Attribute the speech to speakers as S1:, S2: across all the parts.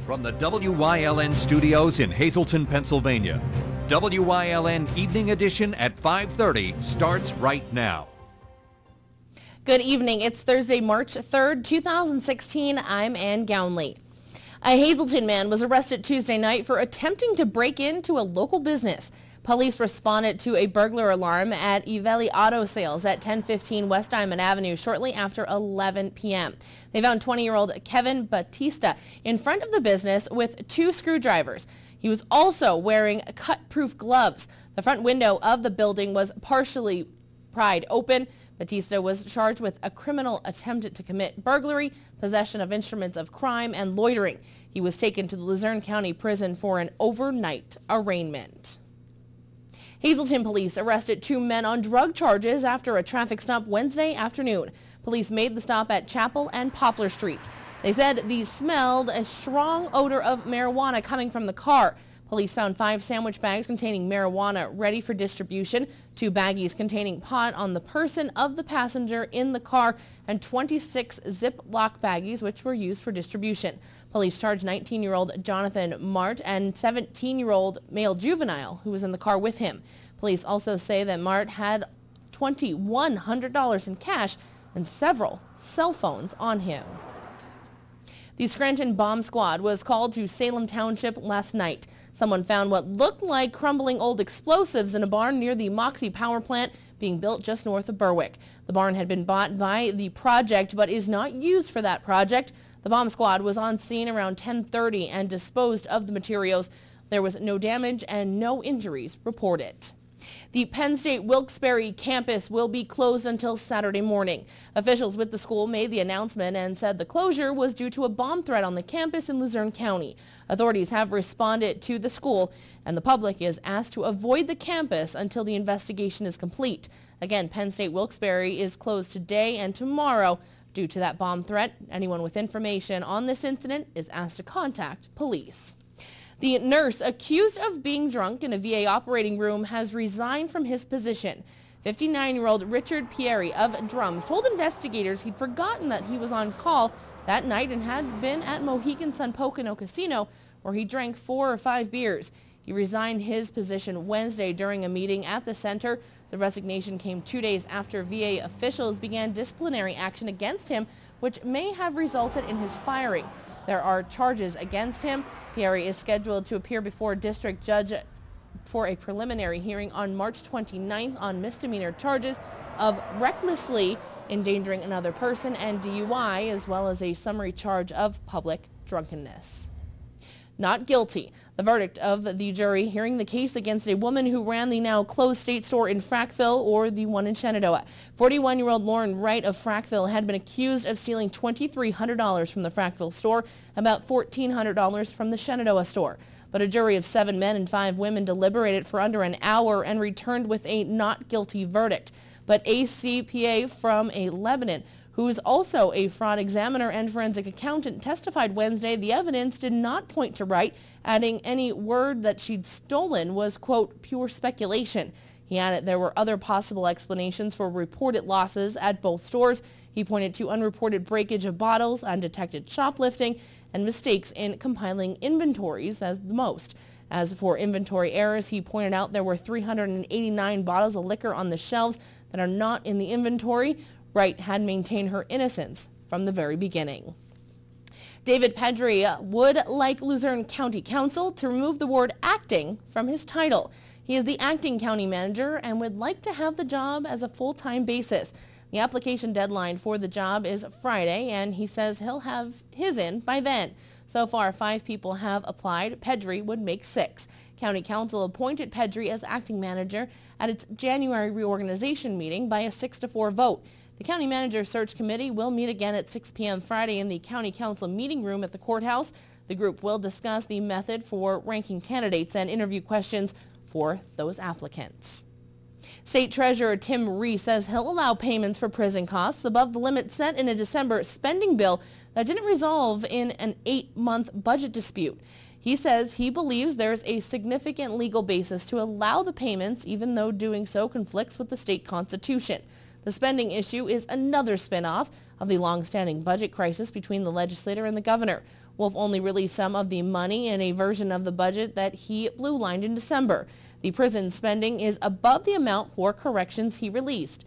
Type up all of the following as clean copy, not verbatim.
S1: From the WYLN studios in Hazleton, Pennsylvania, WYLN Evening Edition at 5:30 starts right now.
S2: Good evening. It's Thursday, March 3rd, 2016. I'm Ann Gownley. A Hazleton man was arrested Tuesday night for attempting to break into a local business. Police responded to a burglar alarm at Ivelli Auto Sales at 1015 West Diamond Avenue shortly after 11 p.m. They found 20-year-old Kevin Batista in front of the business with 2 screwdrivers. He was also wearing cut-proof gloves. The front window of the building was partially pried open. Batista was charged with a criminal attempt to commit burglary, possession of instruments of crime, and loitering. He was taken to the Luzerne County Prison for an overnight arraignment. Hazleton police arrested 2 men on drug charges after a traffic stop Wednesday afternoon. Police made the stop at Chapel and Poplar Streets. They said these smelled a strong odor of marijuana coming from the car. Police found 5 sandwich bags containing marijuana ready for distribution, 2 baggies containing pot on the person of the passenger in the car, and 26 Ziploc baggies which were used for distribution. Police charged 19-year-old Jonathan Mart and 17-year-old male juvenile who was in the car with him. Police also say that Mart had $2,100 in cash and several cell phones on him. The Scranton Bomb Squad was called to Salem Township last night. Someone found what looked like crumbling old explosives in a barn near the Moxie power plant being built just north of Berwick. The barn had been bought by the project but is not used for that project. The bomb squad was on scene around 10:30 and disposed of the materials. There was no damage and no injuries reported. The Penn State Wilkes-Barre campus will be closed until Saturday morning. Officials with the school made the announcement and said the closure was due to a bomb threat on the campus in Luzerne County. Authorities have responded to the school, and the public is asked to avoid the campus until the investigation is complete. Again, Penn State Wilkes-Barre is closed today and tomorrow due to that bomb threat. Anyone with information on this incident is asked to contact police. The nurse accused of being drunk in a VA operating room has resigned from his position. 59-year-old Richard Pieri of Drums told investigators he'd forgotten that he was on call that night and had been at Mohegan Sun Pocono Casino where he drank 4 or 5 beers. He resigned his position Wednesday during a meeting at the center. The resignation came 2 days after VA officials began disciplinary action against him, which may have resulted in his firing. There are charges against him. Pieri is scheduled to appear before a district judge for a preliminary hearing on March 29th on misdemeanor charges of recklessly endangering another person and DUI, as well as a summary charge of public drunkenness. Not guilty. The verdict of the jury hearing the case against a woman who ran the now closed State store in Frackville, or the one in Shenandoah. 41-year-old Lauren Wright of Frackville had been accused of stealing $2,300 from the Frackville store, about $1,400 from the Shenandoah store. But a jury of 7 men and 5 women deliberated for under an hour and returned with a not guilty verdict. But a CPA from Lebanon, who is also a fraud examiner and forensic accountant, testified Wednesday the evidence did not point to Wright, adding any word that she'd stolen was, quote, pure speculation. He added there were other possible explanations for reported losses at both stores. He pointed to unreported breakage of bottles, undetected shoplifting, and mistakes in compiling inventories as the most. As for inventory errors, he pointed out there were 389 bottles of liquor on the shelves that are not in the inventory. Wright had maintained her innocence from the very beginning. David Pedri would like Luzerne County Council to remove the word acting from his title. He is the acting county manager and would like to have the job as a full-time basis. The application deadline for the job is Friday, and he says he'll have his in by then. So far, 5 people have applied. Pedri would make 6. County Council appointed Pedri as acting manager at its January reorganization meeting by a 6-4 vote. The County Manager Search Committee will meet again at 6 p.m. Friday in the County Council meeting room at the courthouse. The group will discuss the method for ranking candidates and interview questions for those applicants. State Treasurer Tim Reese says he'll allow payments for prison costs above the limit set in a December spending bill that didn't resolve in an 8-month budget dispute. He says he believes there's a significant legal basis to allow the payments, even though doing so conflicts with the state constitution. The spending issue is another spin-off of the long-standing budget crisis between the legislator and the governor. Wolf only released some of the money in a version of the budget that he blue-lined in December. The prison spending is above the amount for corrections he released.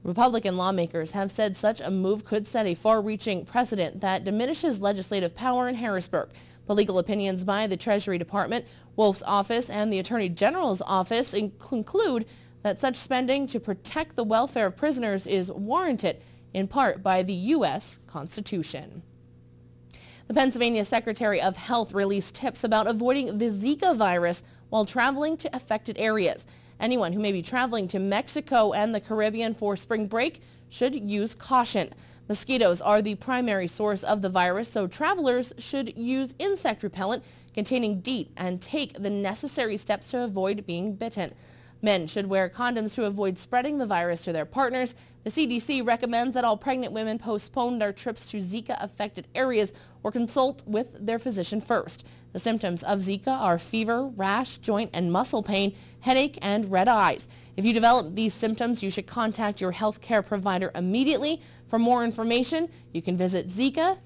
S2: Republican lawmakers have said such a move could set a far-reaching precedent that diminishes legislative power in Harrisburg. But legal opinions by the Treasury Department, Wolf's office, and the Attorney General's office conclude that such spending to protect the welfare of prisoners is warranted, in part by the U.S. Constitution. The Pennsylvania Secretary of Health released tips about avoiding the Zika virus while traveling to affected areas. Anyone who may be traveling to Mexico and the Caribbean for spring break should use caution. Mosquitoes are the primary source of the virus, so travelers should use insect repellent containing DEET and take the necessary steps to avoid being bitten. Men should wear condoms to avoid spreading the virus to their partners. The CDC recommends that all pregnant women postpone their trips to Zika-affected areas or consult with their physician first. The symptoms of Zika are fever, rash, joint and muscle pain, headache, and red eyes. If you develop these symptoms, you should contact your healthcare provider immediately. For more information, you can visit zika.pa.gov.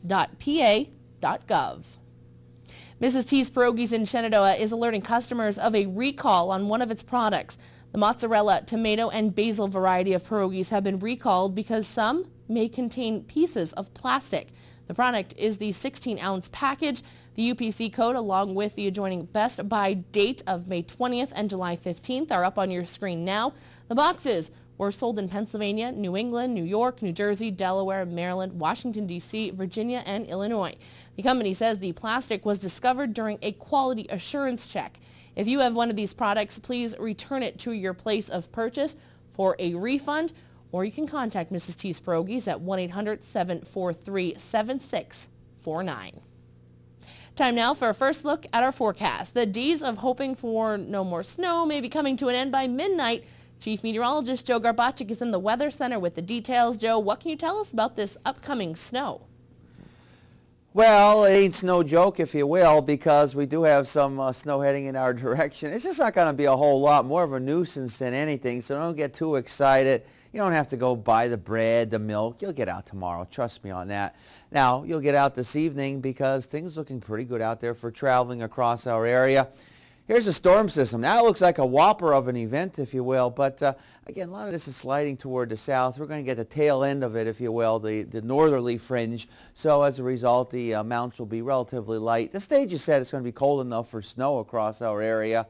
S2: Mrs. T's Pierogies in Shenandoah is alerting customers of a recall on one of its products. The mozzarella, tomato, and basil variety of pierogies have been recalled because some may contain pieces of plastic. The product is the 16-ounce package. The UPC code, along with the adjoining Best By date of May 20th and July 15th, are up on your screen now. The boxes were sold in Pennsylvania, New England, New York, New Jersey, Delaware, Maryland, Washington, D.C., Virginia, and Illinois. The company says the plastic was discovered during a quality assurance check. If you have one of these products, please return it to your place of purchase for a refund, or you can contact Mrs. T's Pierogies at 1-800-743-7649. Time now for a first look at our forecast. The days of hoping for no more snow may be coming to an end by midnight. Chief Meteorologist Joe Garbaczyk is in the Weather Center with the details. Joe, what can you tell us about this upcoming snow?
S3: Well, it ain't no joke, if you will, because we do have some snow heading in our direction. It's just not going to be a whole lot, more of a nuisance than anything, so don't get too excited. You don't have to go buy the bread, the milk. You'll get out tomorrow. Trust me on that. Now, you'll get out this evening because things are looking pretty good out there for traveling across our area. Here's a storm system. Now it looks like a whopper of an event, if you will, but again, a lot of this is sliding toward the south. We're going to get the tail end of it, if you will, the northerly fringe. So as a result, the amounts will be relatively light. The stage is set. It's going to be cold enough for snow across our area.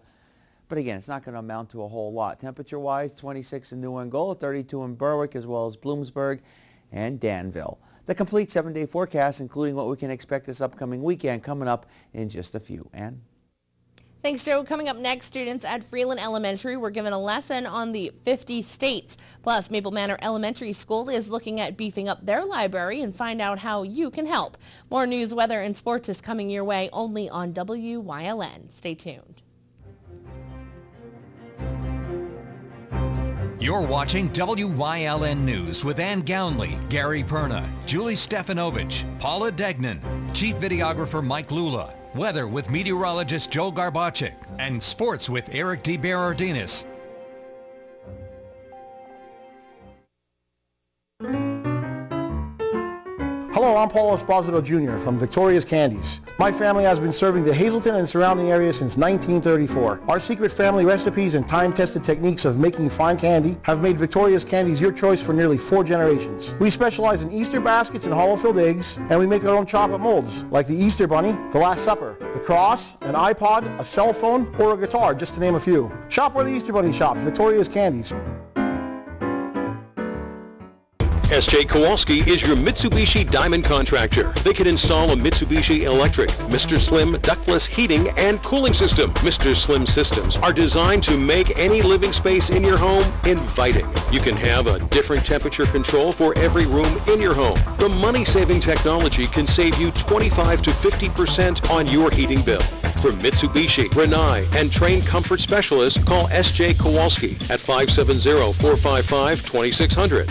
S3: But again, it's not going to amount to a whole lot. Temperature-wise, 26 in New Angola, 32 in Berwick, as well as Bloomsburg and Danville. The complete 7-day forecast, including what we can expect this upcoming weekend, coming up in just a few. Ann?
S2: Thanks, Joe. Coming up next, students at Freeland Elementary were given a lesson on the 50 states. Plus, Maple Manor Elementary School is looking at beefing up their library and find out how you can help. More news, weather, and sports is coming your way only on WYLN. Stay tuned.
S1: You're watching WYLN News with Ann Gownley, Gary Perna, Julie Stefanovich, Paula Degnan, Chief Videographer Mike Lula, weather with meteorologist Joe Garbaczyk, and sports with Eric DeBerardinis.
S4: Hello, I'm Paul Esposito Jr. from Victoria's Candies. My family has been serving the Hazleton and surrounding area since 1934. Our secret family recipes and time-tested techniques of making fine candy have made Victoria's Candies your choice for nearly 4 generations. We specialize in Easter baskets and hollow-filled eggs, and we make our own chocolate molds, like the Easter Bunny, the Last Supper, the Cross, an iPod, a cell phone, or a guitar, just to name a few. Shop where the Easter Bunny shops, Victoria's Candies.
S5: S.J. Kowalski is your Mitsubishi Diamond contractor. They can install a Mitsubishi electric, Mr. Slim ductless heating and cooling system. Mr. Slim systems are designed to make any living space in your home inviting. You can have a different temperature control for every room in your home. The money-saving technology can save you 25 to 50% on your heating bill. For Mitsubishi, Rinnai, and trained comfort specialists, call S.J. Kowalski at 570-455-2600.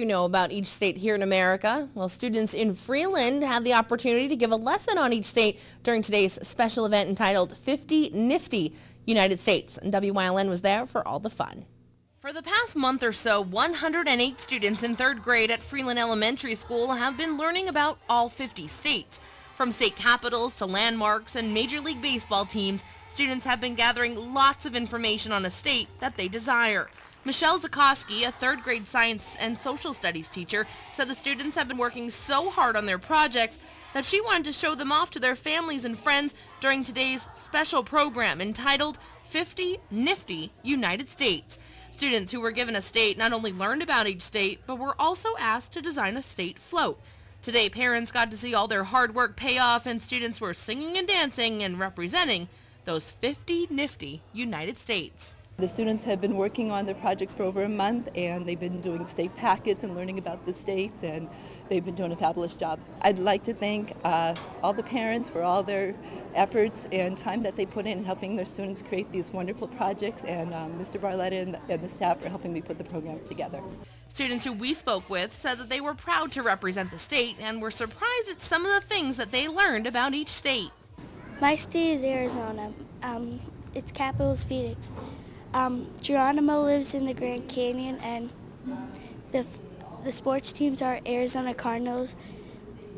S2: you know about each state here in America? Well, students in Freeland had the opportunity to give a lesson on each state during today's special event entitled 50 Nifty United States, and WYLN was there for all the fun. For the past month or so, 108 students in 3rd grade at Freeland Elementary School have been learning about all 50 states. From state capitals to landmarks and Major League Baseball teams, students have been gathering lots of information on a state that they desire. Michelle Zukoski, a 3rd grade science and social studies teacher, said the students have been working so hard on their projects that she wanted to show them off to their families and friends during today's special program entitled 50 Nifty United States. Students who were given a state not only learned about each state, but were also asked to design a state float. Today, parents got to see all their hard work pay off, and students were singing and dancing and representing those 50 nifty United States.
S6: The students have been working on their projects for over a month, and they've been doing state packets and learning about the states, and they've been doing a fabulous job. I'd like to thank all the parents for all their efforts and time that they put in helping their students create these wonderful projects, and Mr. Barletta and the staff for helping me put the program together.
S2: Students who we spoke with said that they were proud to represent the state and were surprised at some of the things that they learned about each state.
S7: My state is Arizona. Its capital is Phoenix. Geronimo lives in the Grand Canyon, and the sports teams are Arizona Cardinals,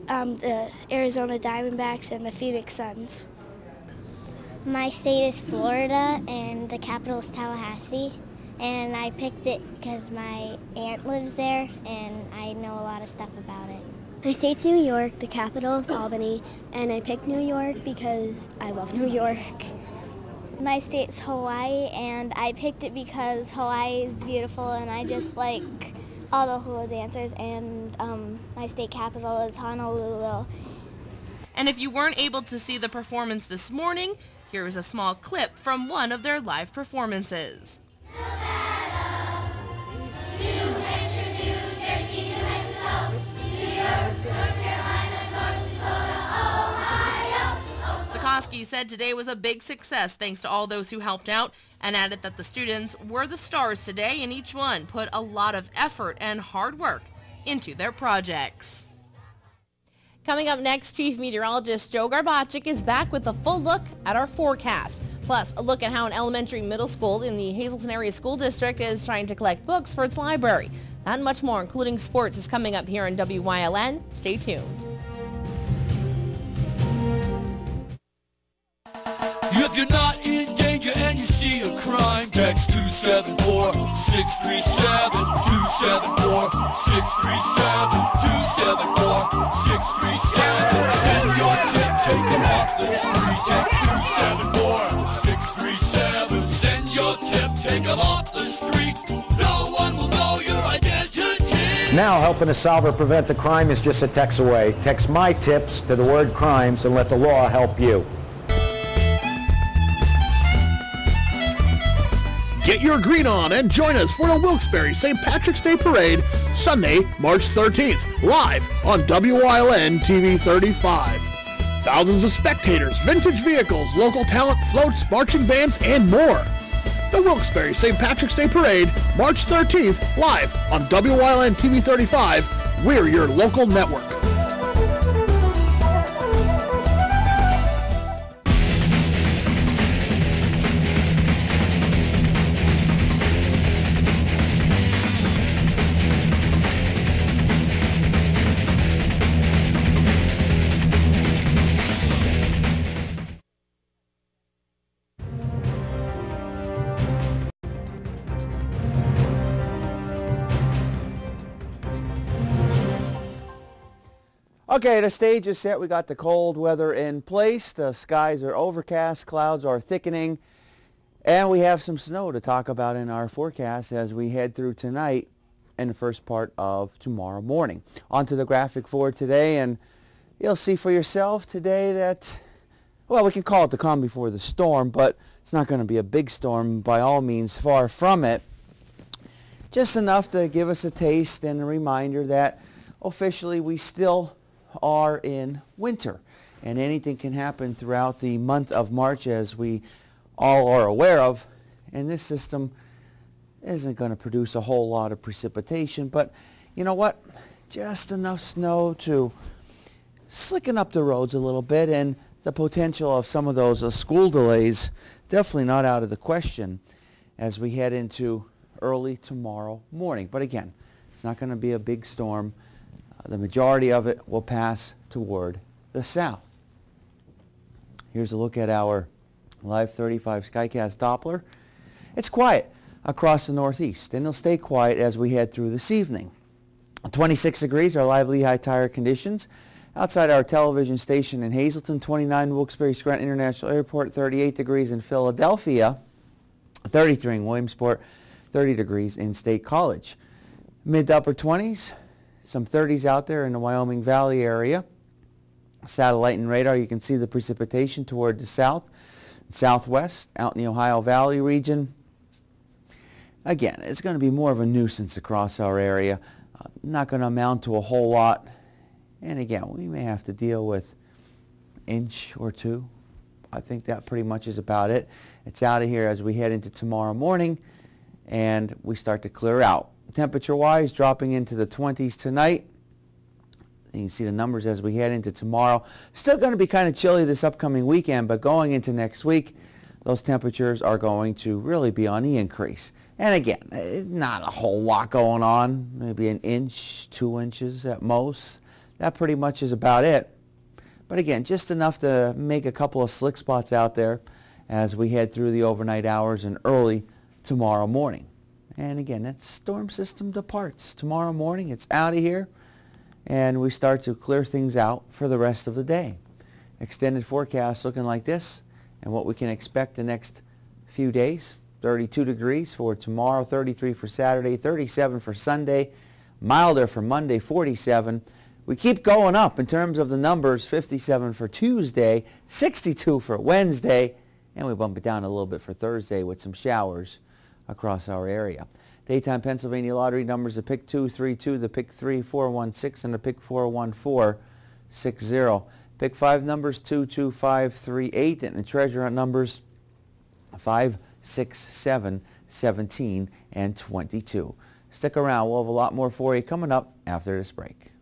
S7: the Arizona Diamondbacks, and the Phoenix Suns.
S8: My state is Florida, and the capital is Tallahassee. And I picked it because my aunt lives there, and I know a lot of stuff about it.
S9: My state's New York, the capital is Albany, and I picked New York because I love New York.
S8: My state's Hawaii, and I picked it because Hawaii is beautiful, and I just like all the hula dancers, and my state capital is Honolulu.
S2: And if you weren't able to see the performance this morning, here is a small clip from one of their live performances.
S10: Nevada, New Hampshire, New Jersey, New Mexico, New York, North Carolina, North Dakota, Ohio.
S2: Zukoski said today was a big success thanks to all those who helped out, and added that the students were the stars today, and each one put a lot of effort and hard work into their projects. Coming up next, Chief Meteorologist Joe Garbaczyk is back with a full look at our forecast. Plus, a look at how an elementary middle school in the Hazleton Area School District is trying to collect books for its library. That and much more, including sports, is coming up here on WYLN. Stay tuned.
S11: If you're not in danger and you see a crime, text 274-637, 274-637, 274-637. Send your tip, take them off the street. Text 274-637. Send your tip, take them off the street. No one will know your identity.
S12: Now helping to solve or prevent the crime is just a text away. Text my tips to the word crimes and let the law help you.
S13: Get your green on and join us for the Wilkes-Barre St. Patrick's Day Parade, Sunday, March 13th, live on WYLN TV 35. Thousands of spectators, vintage vehicles, local talent, floats, marching bands, and more. The Wilkes-Barre St. Patrick's Day Parade, March 13th, live on WYLN TV 35. We're your local network.
S3: Okay, the stage is set. We got the cold weather in place. The skies are overcast, clouds are thickening, and we have some snow to talk about in our forecast as we head through tonight and the first part of tomorrow morning. Onto the graphic for today, and you'll see for yourself today that, well, we can call it the calm before the storm, but it's not going to be a big storm by all means, far from it. Just enough to give us a taste and a reminder that officially we still are in winter, and anything can happen throughout the month of March, as we all are aware of, and this system isn't going to produce a whole lot of precipitation, but you know what? Just enough snow to slicken up the roads a little bit, and the potential of some of those school delays definitely not out of the question as we head into early tomorrow morning. But again, it's not going to be a big storm. The majority of it will pass toward the south. Here's a look at our Live 35 Skycast Doppler. It's quiet across the northeast, and it'll stay quiet as we head through this evening. 26 degrees are live Lehigh tire conditions. Outside our television station in Hazleton, 29 Wilkes-Barre-Scranton International Airport, 38 degrees in Philadelphia, 33 in Williamsport, 30 degrees in State College. Mid to upper 20s, some 30s out there in the Wyoming Valley area. Satellite and radar, you can see the precipitation toward the south, southwest, out in the Ohio Valley region. Again, it's going to be more of a nuisance across our area. Not going to amount to a whole lot. And again, we may have to deal with an inch or two. I think that pretty much is about it. It's out of here as we head into tomorrow morning and we start to clear out. Temperature-wise, dropping into the 20s tonight. You can see the numbers as we head into tomorrow. Still going to be kind of chilly this upcoming weekend, but going into next week, those temperatures are going to really be on the increase. And again, not a whole lot going on, maybe an inch, 2 inches at most. That pretty much is about it. But again, just enough to make a couple of slick spots out there as we head through the overnight hours and early tomorrow morning. And again, that storm system departs tomorrow morning. It's out of here, and we start to clear things out for the rest of the day. Extended forecast looking like this, and what we can expect the next few days. 32 degrees for tomorrow, 33 for Saturday, 37 for Sunday, milder for Monday, 47. We keep going up in terms of the numbers, 57 for Tuesday, 62 for Wednesday, and we bump it down a little bit for Thursday with some showers across our area. Daytime Pennsylvania lottery numbers, the pick 232, the pick 3 416, and the pick 41460. Pick 5 numbers 22538, and the treasure hunt numbers 5, 6, 7, 17, and 22. Stick around. We'll have a lot more for you coming up after this break.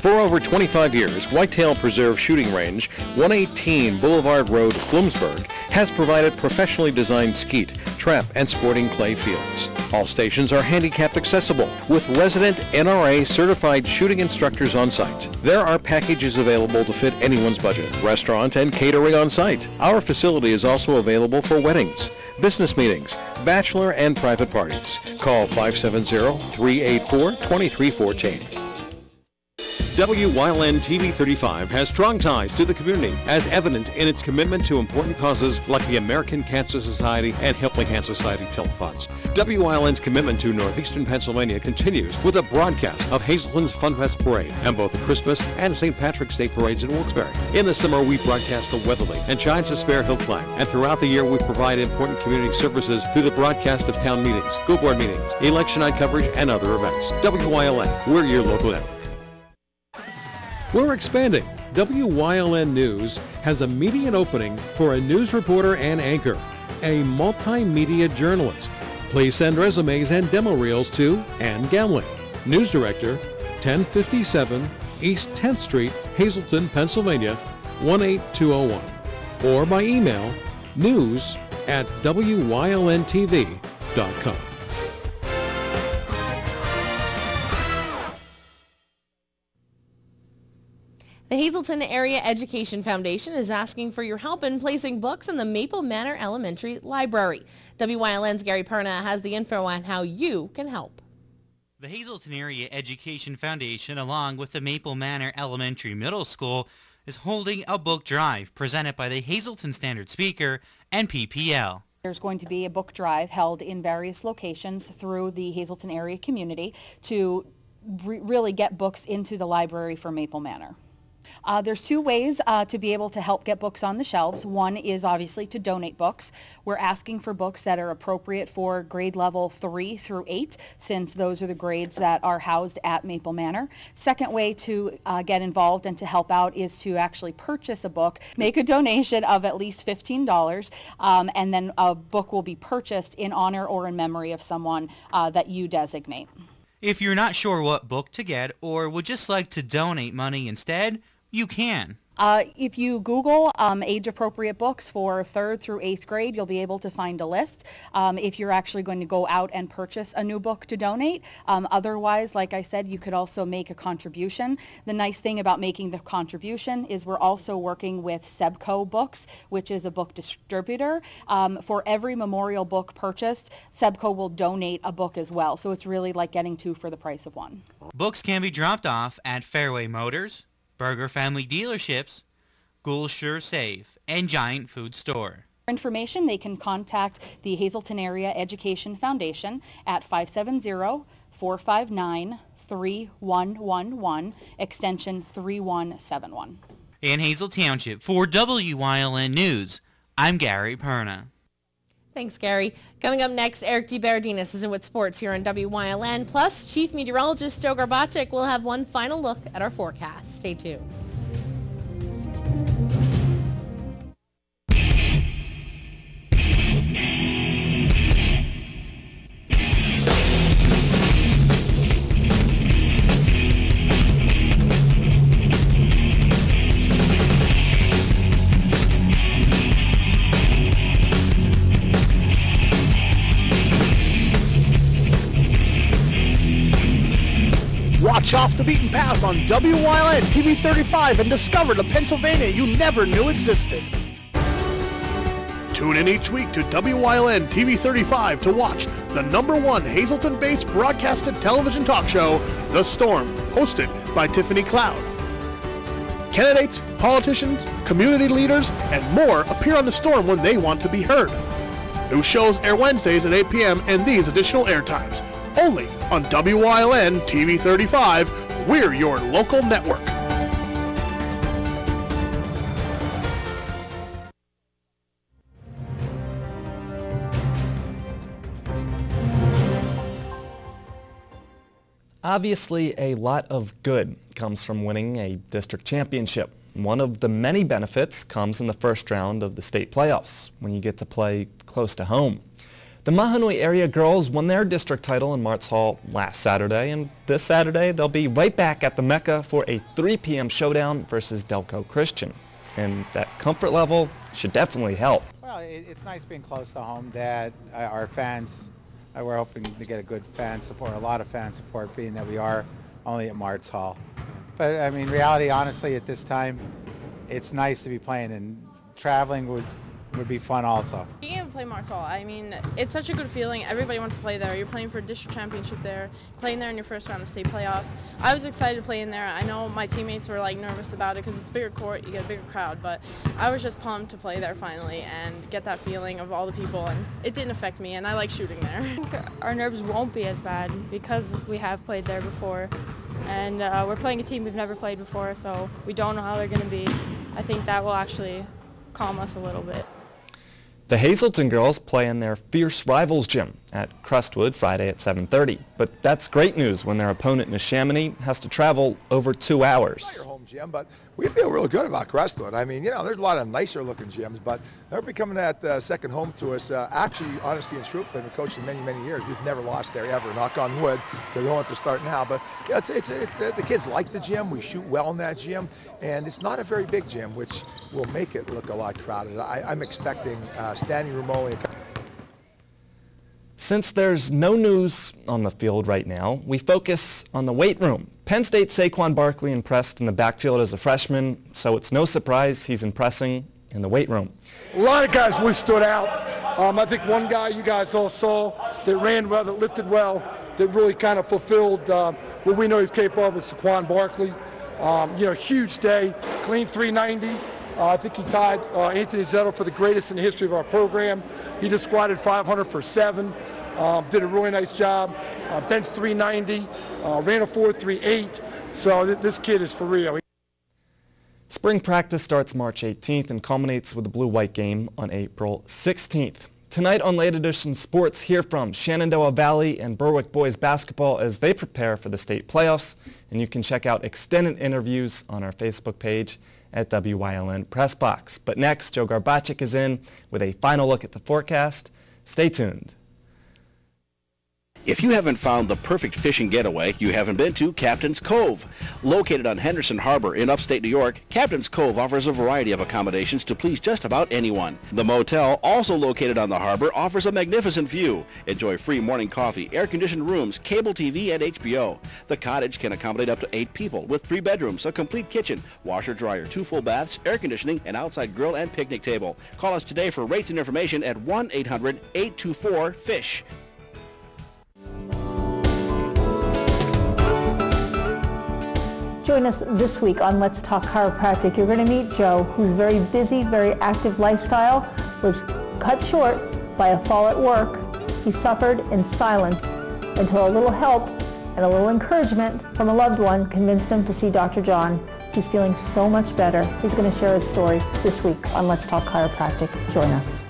S5: For over 25 years, Whitetail Preserve Shooting Range, 118 Boulevard Road, Bloomsburg, has provided professionally designed skeet, trap, and sporting clay fields. All stations are handicap accessible with resident NRA certified shooting instructors on site. There are packages available to fit anyone's budget, restaurant and catering on site. Our facility is also available for weddings, business meetings, bachelor and private parties. Call 570-384-2314. WYLN TV 35 has strong ties to the community, as evident in its commitment to important causes like the American Cancer Society and Helping Hand Society telethons. WYLN's commitment to northeastern Pennsylvania continues with a broadcast of Hazleton's Funfest Parade and both the Christmas and St. Patrick's Day parades in Wilkes-Barre. In the summer, we broadcast the Weatherly and Giants of Spare Hill Climb, and throughout the year, we provide important community services through the broadcast of town meetings, school board meetings, election night coverage, and other events. WYLN, we're your local network. We're expanding. WYLN News has a median opening for a news reporter and anchor, a multimedia journalist. Please send resumes and demo reels to Ann Gamley, News Director, 1057 East 10th Street, Hazleton, Pennsylvania, 18201, or by email news@wylntv.com.
S2: The Hazleton Area Education Foundation is asking for your help in placing books in the Maple Manor Elementary Library. WYLN's Gary Perna has the info on how you can help.
S14: The Hazleton Area Education Foundation, along with the Maple Manor Elementary Middle School, is holding a book drive presented by the Hazleton Standard Speaker and PPL.
S15: There's going to be a book drive held in various locations through the Hazleton area community to really get books into the library for Maple Manor. There's two ways to be able to help get books on the shelves. One is obviously to donate books. We're asking for books that are appropriate for grade level 3 through 8, since those are the grades that are housed at Maple Manor. Second way to get involved and to help out is to actually purchase a book, make a donation of at least $15, and then a book will be purchased in honor or in memory of someone that you designate.
S14: If you're not sure what book to get or would just like to donate money instead, you can.
S15: If you Google age-appropriate books for 3rd through 8th grade, you'll be able to find a list if you're actually going to go out and purchase a new book to donate. Otherwise, like I said, you could also make a contribution. The nice thing about making the contribution is we're also working with Sebco Books, which is a book distributor. For every memorial book purchased, Sebco will donate a book as well. So it's really like getting 2 for the price of 1.
S14: Books can be dropped off at Fairway Motors, Burger Family Dealerships, Gould Sure Save, and Giant Food Store.
S15: For information, they can contact the Hazleton Area Education Foundation at 570-459-3111, extension 3171.
S14: In Hazel Township, for WYLN News, I'm Gary Perna.
S2: Thanks, Gary. Coming up next, Eric DeBardinas is in with sports here on WYLN. Plus, Chief Meteorologist Joe Garbacic will have one final look at our forecast. Stay tuned.
S13: Watch Off the Beaten Path on WYLN TV 35 and discover the Pennsylvania you never knew existed. Tune in each week to WYLN TV 35 to watch the #1 Hazleton-based broadcasted television talk show, The Storm, hosted by Tiffany Cloud. Candidates, politicians, community leaders, and more appear on The Storm when they want to be heard. New shows air Wednesdays at 8 p.m. and these additional airtimes. Only on WYLN TV 35, we're your local network.
S16: Obviously, a lot of good comes from winning a district championship. One of the many benefits comes in the first round of the state playoffs, when you get to play close to home. The Mahanoy area girls won their district title in Martz Hall last Saturday, and this Saturday they'll be right back at the Mecca for a 3 p.m. showdown versus Delco Christian. And that comfort level should definitely help.
S17: Well, it's nice being close to home, that our fans, we're hoping to get a good fan support, a lot of fan support, being that we are only at Martz Hall. But I mean, reality, honestly, at this time, it's nice to be playing, and traveling would be fun also.
S18: Being able to play Martz Hall, I mean, it's such a good feeling. Everybody wants to play there. You're playing for a district championship there, playing there in your first round of state playoffs. I was excited to play in there. I know my teammates were like nervous about it because it's a bigger court, you get a bigger crowd, but I was just pumped to play there finally and get that feeling of all the people, and it didn't affect me, and I like shooting there. I think our nerves won't be as bad because we have played there before, and we're playing a team we've never played before, so we don't know how they're going to be. I think that will actually calm us a little bit.
S16: The Hazleton girls play in their fierce rivals gym at Crestwood Friday at 7:30. But that's great news when their opponent Neshaminy has to travel over 2 hours.
S19: Not your home gym, but we feel real good about Crestwood. I mean, you know, there's a lot of nicer looking gyms, but they're becoming that second home to us. Actually, honestly and truthfully, I've been coaching many, many years. We've never lost there ever, knock on wood, because we don't want to start now. But yeah, the kids like the gym. We shoot well in that gym, and it's not a very big gym, which will make it look a lot crowded. I'm expecting standing room only.
S16: Since there's no news on the field right now, we focus on the weight room. Penn State's Saquon Barkley impressed in the backfield as a freshman, so it's no surprise he's impressing in the weight room.
S20: A lot of guys really stood out. I think one guy you guys all saw that ran well, that lifted well, that really kind of fulfilled what we know he's capable of is Saquon Barkley. You know, huge day, clean 390. I think he tied Anthony Zettel for the greatest in the history of our program. He just squatted 500 for 7. Did a really nice job. Bench 390, ran a 4.38. So this kid is for real.
S16: Spring practice starts March 18th and culminates with the blue-white game on April 16th. Tonight on Late Edition Sports, hear from Shenandoah Valley and Berwick boys basketball as they prepare for the state playoffs. And you can check out extended interviews on our Facebook page at WYLN Press Box. But next, Joe Garbacik is in with a final look at the forecast. Stay tuned.
S21: If you haven't found the perfect fishing getaway, you haven't been to Captain's Cove. Located on Henderson Harbor in upstate New York, Captain's Cove offers a variety of accommodations to please just about anyone. The motel, also located on the harbor, offers a magnificent view. Enjoy free morning coffee, air-conditioned rooms, cable TV, and HBO. The cottage can accommodate up to 8 people with 3 bedrooms, a complete kitchen, washer-dryer, 2 full baths, air conditioning, an outside grill, and picnic table. Call us today for rates and information at 1-800-824-FISH.
S22: Join us this week on Let's Talk Chiropractic. You're going to meet Joe, whose very busy, very active lifestyle was cut short by a fall at work. He suffered in silence until a little help and a little encouragement from a loved one convinced him to see Dr. John. He's feeling so much better. He's going to share his story this week on Let's Talk Chiropractic. Join us.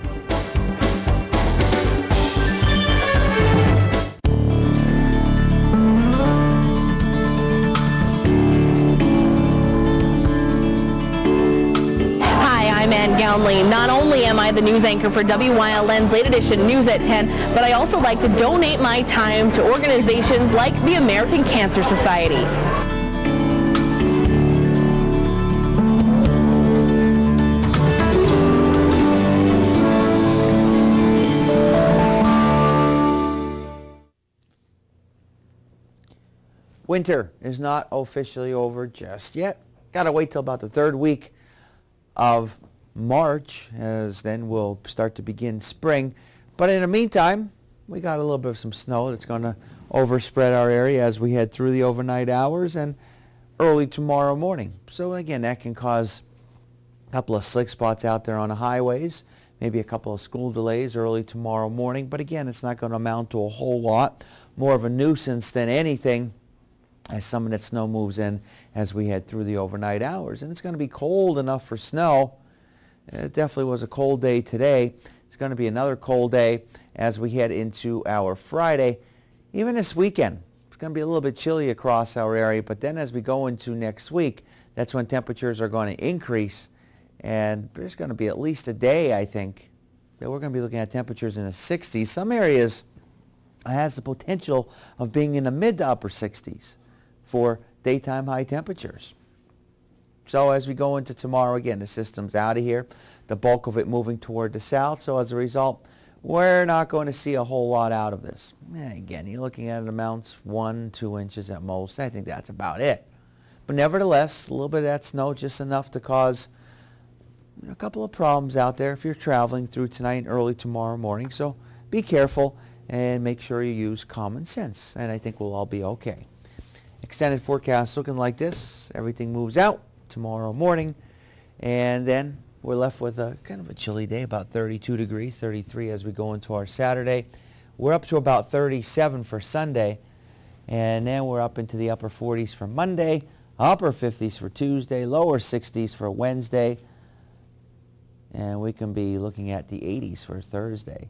S2: Not only am I the news anchor for WYLN's Late Edition News at 10, but I also like to donate my time to organizations like the American Cancer Society.
S3: Winter is not officially over just yet. Got to wait till about the 3rd week of March, as then we'll start to begin spring. But in the meantime, we got a little bit of some snow that's going to overspread our area as we head through the overnight hours and early tomorrow morning. So again, that can cause a couple of slick spots out there on the highways, maybe a couple of school delays early tomorrow morning. But again, it's not going to amount to a whole lot. More of a nuisance than anything as some of that snow moves in as we head through the overnight hours. And it's going to be cold enough for snow. It definitely was a cold day today. It's going to be another cold day as we head into our Friday. Even this weekend, it's going to be a little bit chilly across our area, but then as we go into next week, that's when temperatures are going to increase, and there's going to be at least a day, I think, that we're going to be looking at temperatures in the 60s. Some areas has the potential of being in the mid to upper 60s for daytime high temperatures. So as we go into tomorrow, again, the system's out of here, the bulk of it moving toward the south. So as a result, we're not going to see a whole lot out of this. And again, you're looking at amounts 1-2 inches at most. I think that's about it. But nevertheless, a little bit of that snow, just enough to cause a couple of problems out there if you're traveling through tonight and early tomorrow morning. So be careful and make sure you use common sense. And I think we'll all be okay. Extended forecast looking like this. Everything moves out tomorrow morning, and then we're left with a kind of a chilly day, about 32 degrees, 33 as we go into our Saturday. We're up to about 37 for Sunday, and then we're up into the upper 40s for Monday, upper 50s for Tuesday, lower 60s for Wednesday, and we can be looking at the 80s for Thursday.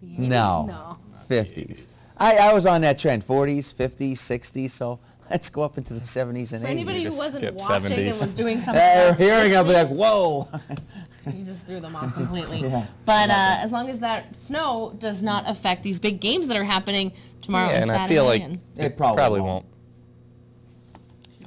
S3: No. 50s. I was on that trend, 40s, 50s, 60s, so let's go up into the 70s and 80s.
S2: For anybody who wasn't watching
S16: 70s.
S2: and was doing something else,
S3: hearing, I'll be like, whoa.
S2: You just threw them off completely.
S3: Yeah.
S2: But as long as that snow does not affect these big games that are happening tomorrow and
S16: and
S2: Saturday.
S16: I feel like
S2: and
S16: it probably won't.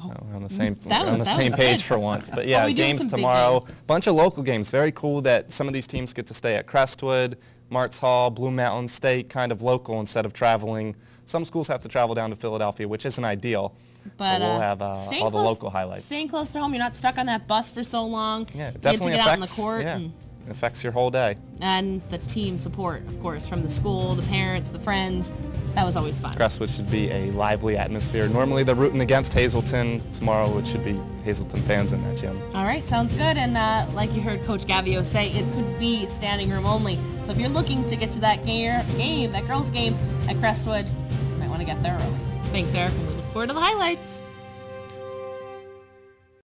S16: We're on the same page for once. But yeah,
S2: we do have
S16: games
S2: some big
S16: tomorrow. Bunch of local games. Very cool that some of these teams get to stay at Crestwood, Martz Hall, Blue Mountain, stay kind of local instead of traveling. Some schools have to travel down to Philadelphia, which isn't ideal.
S2: But
S16: we'll have all the local highlights.
S2: Staying close to home, you're not stuck on that bus for so long.
S16: Yeah, it
S2: you
S16: definitely
S2: get to get out in the
S16: affects,
S2: court.
S16: yeah,
S2: And
S16: it affects your whole day.
S2: the team support, of course, from the school, the parents, the friends. That was always fun.
S16: Crestwood should be a lively atmosphere. Normally they're rooting against Hazleton. Tomorrow it should be Hazleton fans in that gym.
S2: All right, sounds good. And like you heard Coach Gavio say, it could be standing room only. So if you're looking to get to that game, that girls game at Crestwood, you might want to get there early. Thanks, Eric, and we look forward to the highlights.